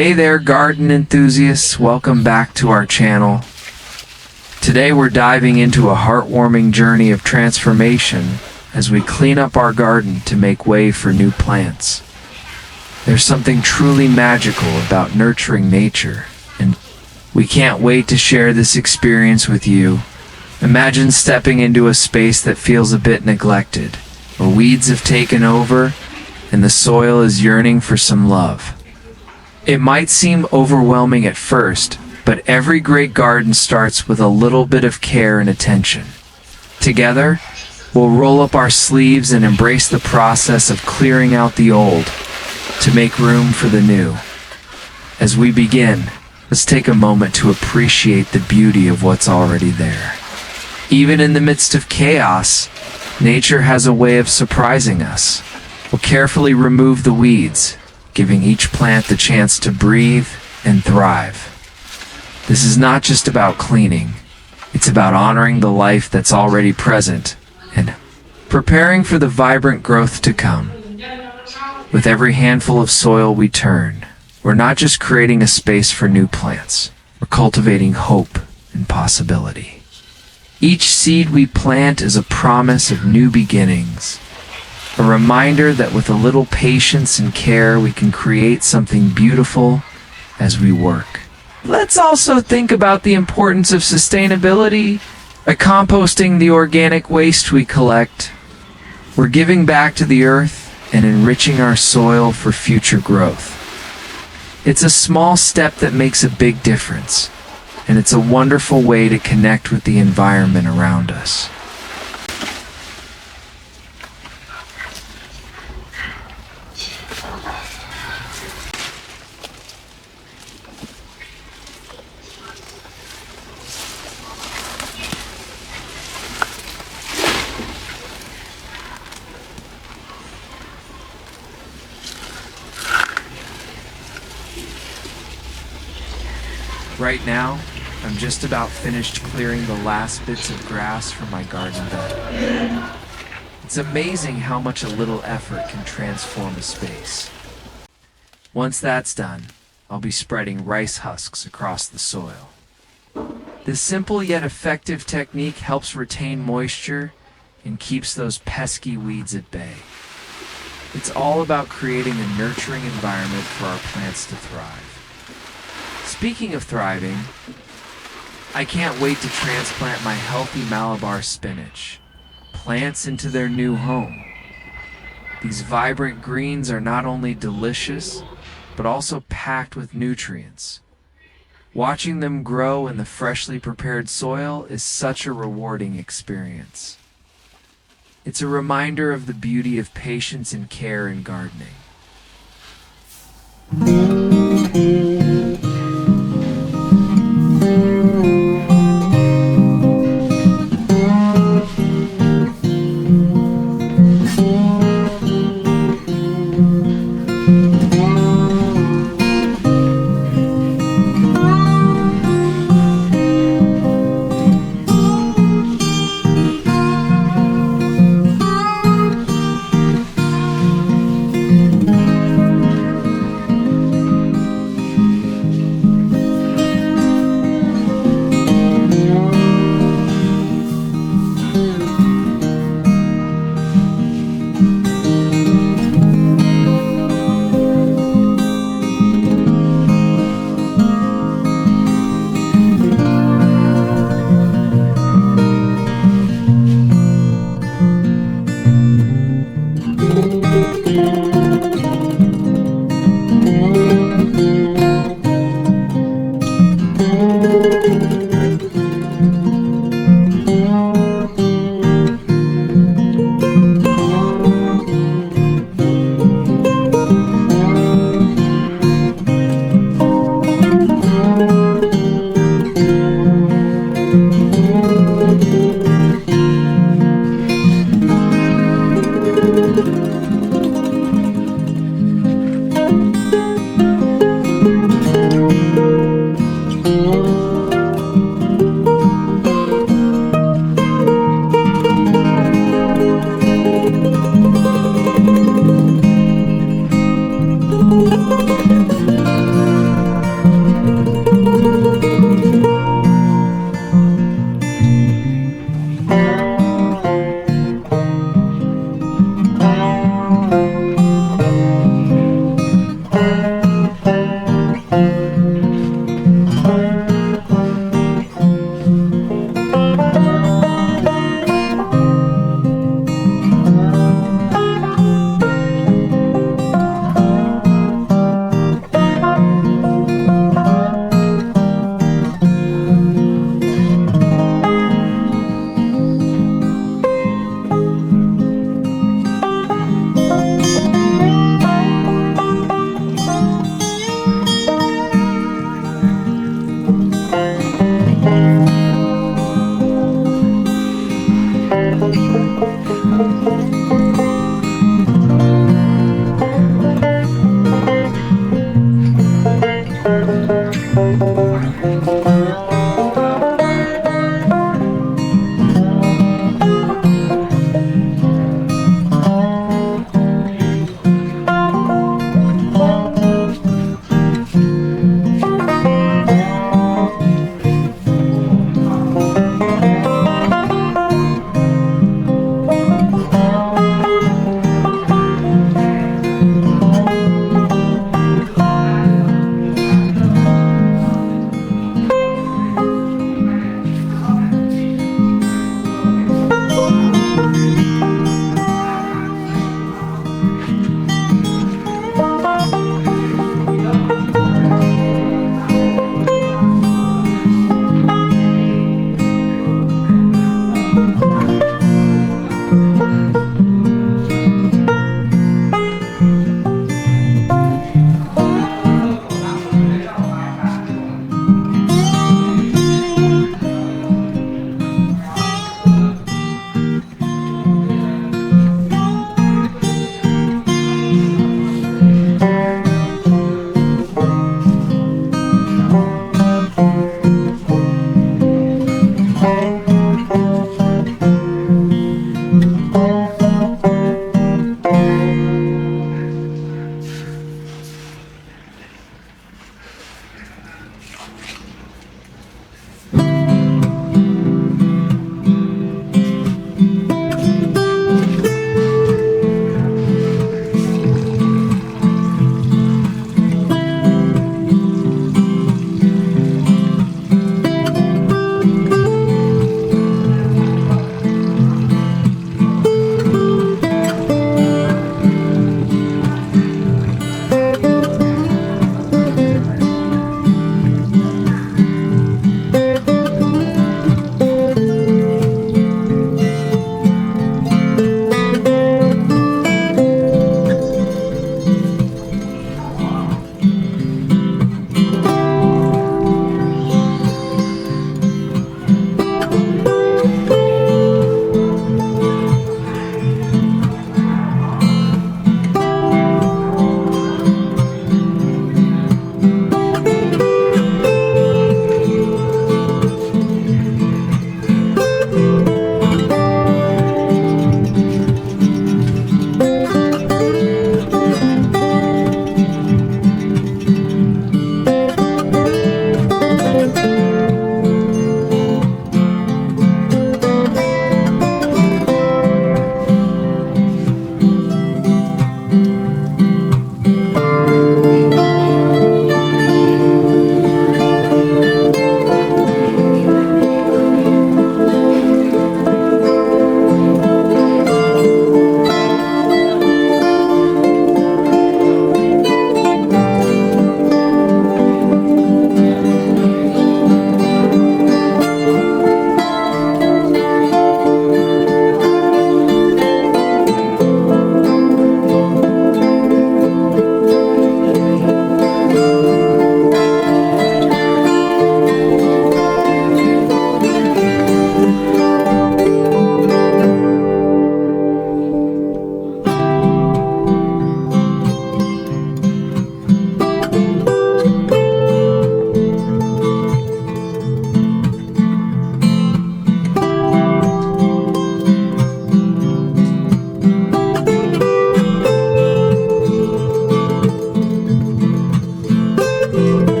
Hey there, garden enthusiasts. Welcome back to our channel. Today we're diving into a heartwarming journey of transformation as we clean up our garden to make way for new plants. There's something truly magical about nurturing nature, and we can't wait to share this experience with you. Imagine stepping into a space that feels a bit neglected, where weeds have taken over and the soil is yearning for some love. It might seem overwhelming at first, but every great garden starts with a little bit of care and attention. Together, we'll roll up our sleeves and embrace the process of clearing out the old to make room for the new. As we begin, let's take a moment to appreciate the beauty of what's already there. Even in the midst of chaos, nature has a way of surprising us. We'll carefully remove the weeds, giving each plant the chance to breathe and thrive. This is not just about cleaning, it's about honoring the life that's already present and preparing for the vibrant growth to come. With every handful of soil we turn, we're not just creating a space for new plants, we're cultivating hope and possibility. Each seed we plant is a promise of new beginnings, a reminder that with a little patience and care we can create something beautiful as we work. Let's also think about the importance of sustainability. By composting the organic waste we collect, we're giving back to the earth and enriching our soil for future growth. It's a small step that makes a big difference, and it's a wonderful way to connect with the environment around us. Right now, I'm just about finished clearing the last bits of grass from my garden bed. It's amazing how much a little effort can transform a space. Once that's done, I'll be spreading rice husks across the soil. This simple yet effective technique helps retain moisture and keeps those pesky weeds at bay. It's all about creating a nurturing environment for our plants to thrive. Speaking of thriving, I can't wait to transplant my healthy Malabar spinach plants into their new home. These vibrant greens are not only delicious, but also packed with nutrients. Watching them grow in the freshly prepared soil is such a rewarding experience. It's a reminder of the beauty of patience and care in gardening.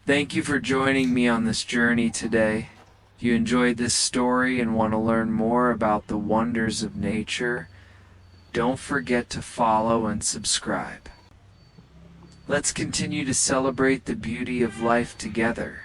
Thank you for joining me on this journey today. If you enjoyed this story and want to learn more about the wonders of nature, don't forget to follow and subscribe. Let's continue to celebrate the beauty of life together.